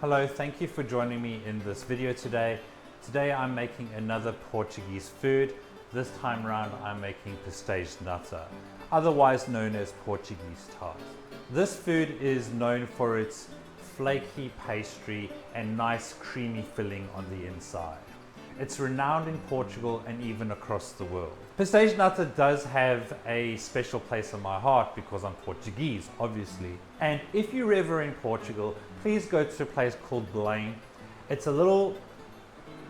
Hello, thank you for joining me in this video today. Today I'm making another Portuguese food. This time around I'm making pastéis de nata, otherwise known as Portuguese tart. This food is known for its flaky pastry and nice creamy filling on the inside. It's renowned in Portugal and even across the world. Pastéis de nata does have a special place in my heart because I'm Portuguese, obviously. And if you're ever in Portugal, please go to a place called Belém. It's a little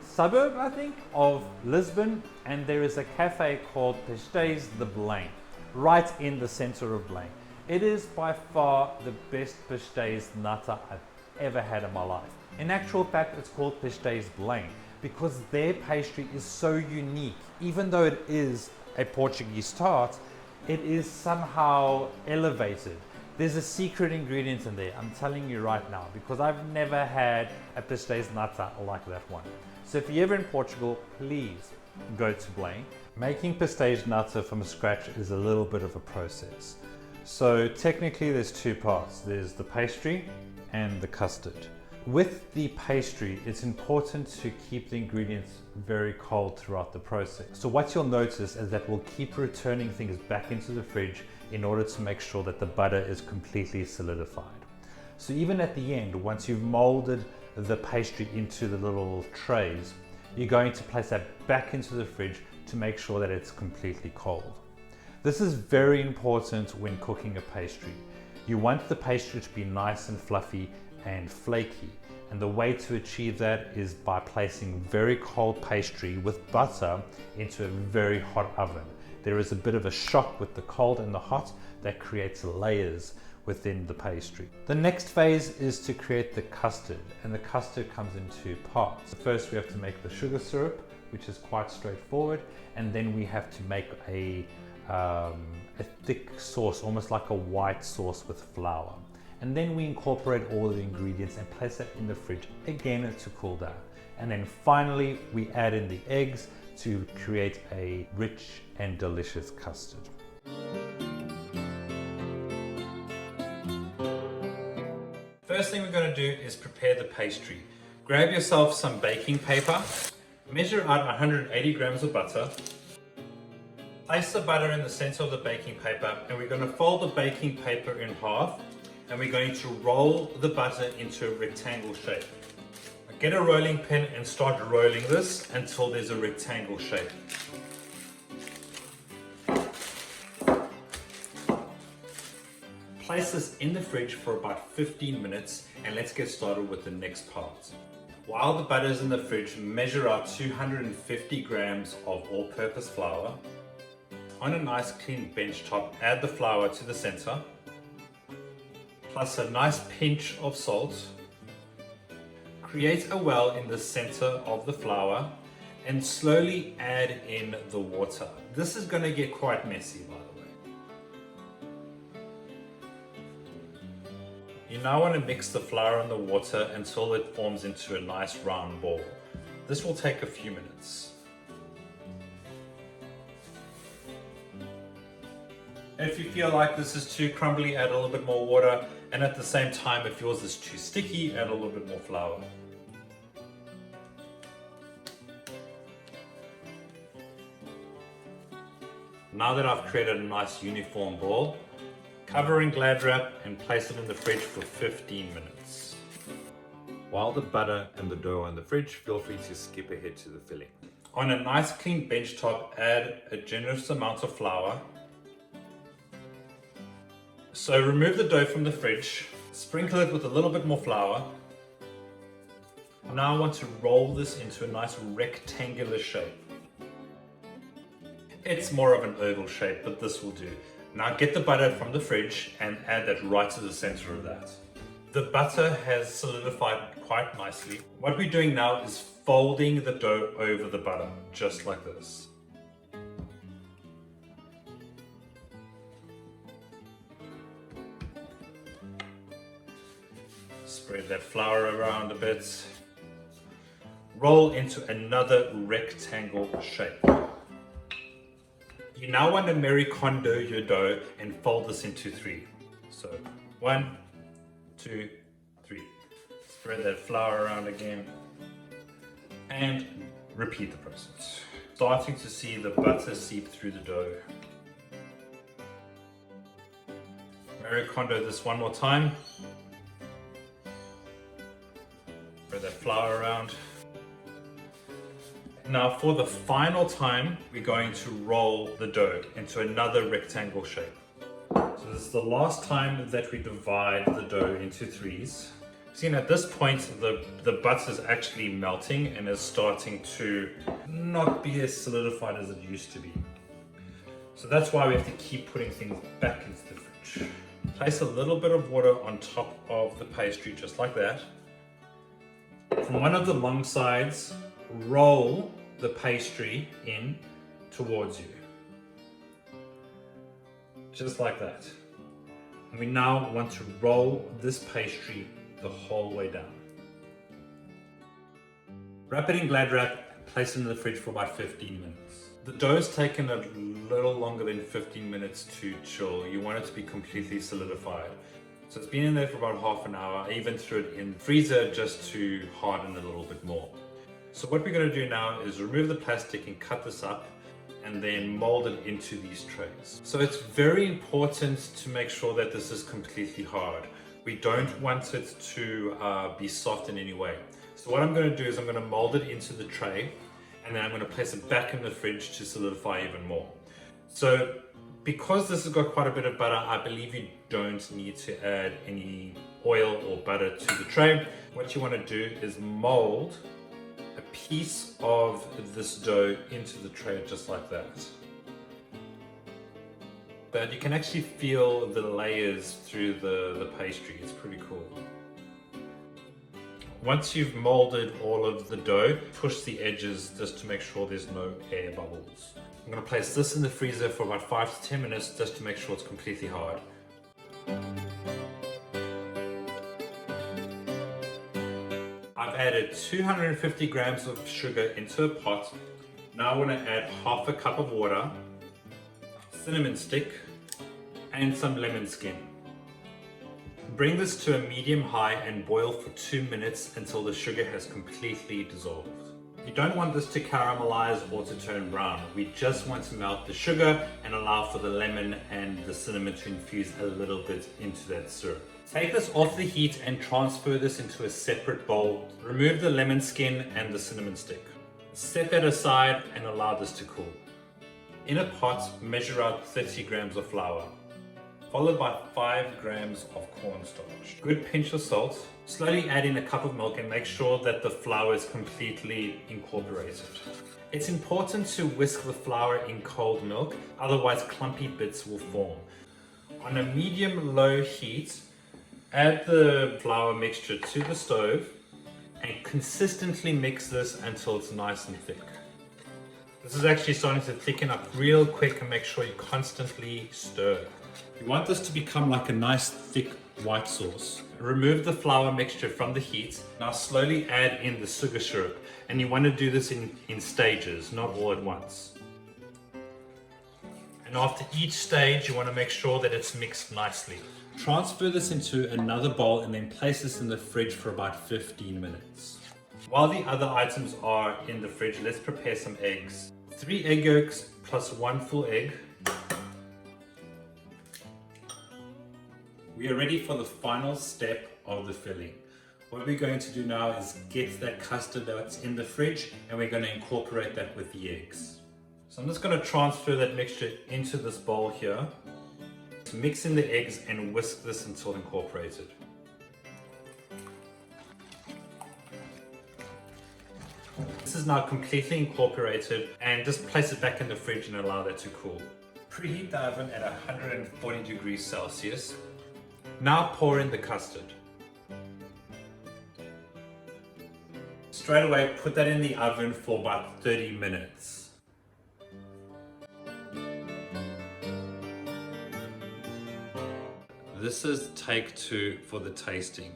suburb, I think, of Lisbon, and there is a cafe called Pastéis de Belém, right in the center of Belém. It is by far the best pastéis de nata I've ever had in my life. In actual fact, it's called Pastéis de Belém because their pastry is so unique. Even though it is a Portuguese tart, it is somehow elevated. There's a secret ingredient in there, I'm telling you right now, because I've never had a pastéis de nata like that one. So if you're ever in Portugal, please go to Belém. Making pastéis de nata from scratch is a little bit of a process. So technically there's two parts. There's the pastry and the custard. With the pastry, it's important to keep the ingredients very cold throughout the process. So what you'll notice is that we'll keep returning things back into the fridge in order to make sure that the butter is completely solidified. So even at the end, once you've molded the pastry into the little trays, you're going to place that back into the fridge to make sure that it's completely cold. This is very important when cooking a pastry. You want the pastry to be nice and fluffy and flaky, and the way to achieve that is by placing very cold pastry with butter into a very hot oven. There is a bit of a shock with the cold and the hot that creates layers within the pastry. The next phase is to create the custard, and the custard comes in two parts. First we have to make the sugar syrup, which is quite straightforward, and then we have to make a thick sauce, almost like a white sauce with flour. And then we incorporate all the ingredients and place that in the fridge again to cool down. And then finally we add in the eggs to create a rich and delicious custard. First thing we're going to do is prepare the pastry. Grab yourself some baking paper, measure out 180 grams of butter, place the butter in the center of the baking paper, and we're going to fold the baking paper in half, and we're going to roll the butter into a rectangle shape. Get a rolling pin and start rolling this until there's a rectangle shape. Place this in the fridge for about 15 minutes, and let's get started with the next part. While the butter is in the fridge, measure out 250 grams of all-purpose flour. On a nice clean bench top, add the flour to the center, plus a nice pinch of salt. Create a well in the center of the flour and slowly add in the water. This is going to get quite messy, by the way. You now want to mix the flour and the water until it forms into a nice round ball. This will take a few minutes. If you feel like this is too crumbly, add a little bit more water, and at the same time, if yours is too sticky, add a little bit more flour. Now that I've created a nice uniform ball, cover in Glad wrap and place it in the fridge for 15 minutes. While the butter and the dough are in the fridge, feel free to skip ahead to the filling. On a nice clean bench top, add a generous amount of flour. So remove the dough from the fridge, sprinkle it with a little bit more flour. Now I want to roll this into a nice rectangular shape. It's more of an oval shape, but this will do. Now get the butter from the fridge and add that right to the center of that. The butter has solidified quite nicely. What we're doing now is folding the dough over the butter, just like this. Spread that flour around a bit. Roll into another rectangle shape. You now want to Marie Kondo your dough and fold this into three. So 1, 2, 3. Spread that flour around again and repeat the process. Starting to see the butter seep through the dough. Marie Kondo this one more time. Spread that flour around. Now for the final time, we're going to roll the dough into another rectangle shape. So this is the last time that we divide the dough into threes. See, at this point, the butter is actually melting and is starting to not be as solidified as it used to be. So that's why we have to keep putting things back into the fridge. Place a little bit of water on top of the pastry, just like that. From one of the long sides, roll the pastry in towards you. Just like that. And we now want to roll this pastry the whole way down. Wrap it in Glad wrap, place it in the fridge for about 15 minutes. The dough's taken a little longer than 15 minutes to chill. You want it to be completely solidified. So it's been in there for about half an hour. I even threw it in the freezer just to harden a little bit more. So what we're going to do now is remove the plastic and cut this up and then mold it into these trays. So it's very important to make sure that this is completely hard. We don't want it to be soft in any way. So what I'm going to do is I'm going to mold it into the tray and then I'm going to place it back in the fridge to solidify even more. So because this has got quite a bit of butter, I believe you don't need to add any oil or butter to the tray. What you want to do is mold a piece of this dough into the tray just like that. But you can actually feel the layers through the pastry. It's pretty cool. Once you've molded all of the dough, push the edges just to make sure there's no air bubbles. I'm going to place this in the freezer for about 5 to 10 minutes just to make sure it's completely hard. I've added 250 grams of sugar into a pot. Now I'm going to add half a cup of water, cinnamon stick, and some lemon skin. Bring this to a medium-high and boil for 2 minutes until the sugar has completely dissolved. You don't want this to caramelize or to turn brown. We just want to melt the sugar and allow for the lemon and the cinnamon to infuse a little bit into that syrup. Take this off the heat and transfer this into a separate bowl. Remove the lemon skin and the cinnamon stick. Set that aside and allow this to cool. In a pot, measure out 30 grams of flour, followed by 5 grams of cornstarch. Good pinch of salt. Slowly add in a cup of milk and make sure that the flour is completely incorporated. It's important to whisk the flour in cold milk, otherwise clumpy bits will form. On a medium-low heat, add the flour mixture to the stove and consistently mix this until it's nice and thick. This is actually starting to thicken up real quick, and make sure you constantly stir. You want this to become like a nice thick white sauce. Remove the flour mixture from the heat. Now slowly add in the sugar syrup, and you want to do this in stages, not all at once. And after each stage, you want to make sure that it's mixed nicely. Transfer this into another bowl and then place this in the fridge for about 15 minutes. While the other items are in the fridge, let's prepare some eggs. 3 egg yolks plus 1 full egg. We are ready for the final step of the filling. What we're going to do now is get that custard that's in the fridge, and we're going to incorporate that with the eggs. So I'm just going to transfer that mixture into this bowl here. Mix in the eggs and whisk this until incorporated. This is now completely incorporated, and just place it back in the fridge and allow that to cool. Preheat the oven at 140 degrees Celsius. Now pour in the custard. Straight away put that in the oven for about 30 minutes. This is take 2 for the tasting.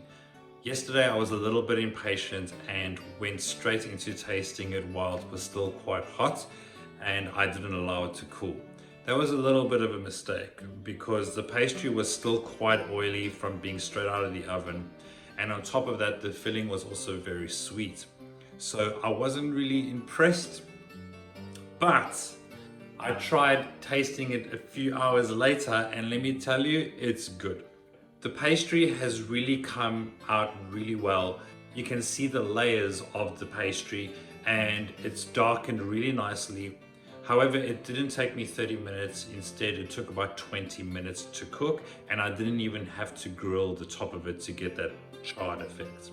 Yesterday I was a little bit impatient and went straight into tasting it while it was still quite hot, and I didn't allow it to cool. That was a little bit of a mistake because the pastry was still quite oily from being straight out of the oven, And on top of that, the filling was also very sweet. So I wasn't really impressed, but I tried tasting it a few hours later, and let me tell you, it's good. The pastry has really come out really well. You can see the layers of the pastry and it's darkened really nicely. However, it didn't take me 30 minutes. Instead, it took about 20 minutes to cook, and I didn't even have to grill the top of it to get that charred effect.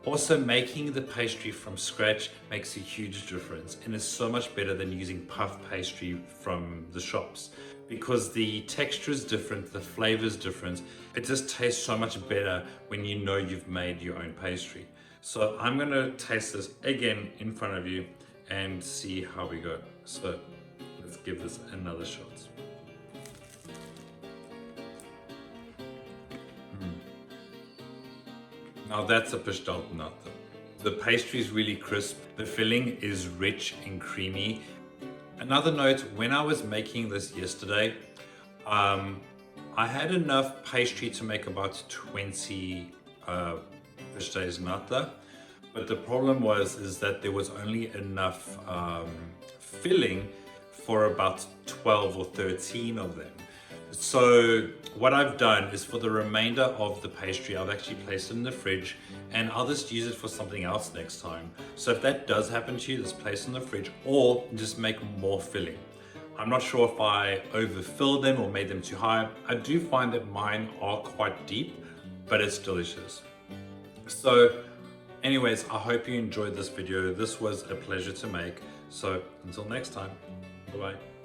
Also, making the pastry from scratch makes a huge difference, and it's so much better than using puff pastry from the shops, because the texture is different, the flavor is different. It just tastes so much better when you know you've made your own pastry. So I'm gonna taste this again in front of you and see how we go. So let's give this another shot. Now that's a Gestaltnatter. The pastry is really crisp. The filling is rich and creamy. Another note, when I was making this yesterday, I had enough pastry to make about 20 Gestaltnatter, but the problem is that there was only enough filling for about 12 or 13 of them. So what I've done is, for the remainder of the pastry, I've actually placed it in the fridge, and I'll just use it for something else next time. So if that does happen to you, just place it in the fridge or just make more filling. I'm not sure if I overfilled them or made them too high. I do find that mine are quite deep, but it's delicious. So anyways, I hope you enjoyed this video. This was a pleasure to make. So until next time, bye-bye.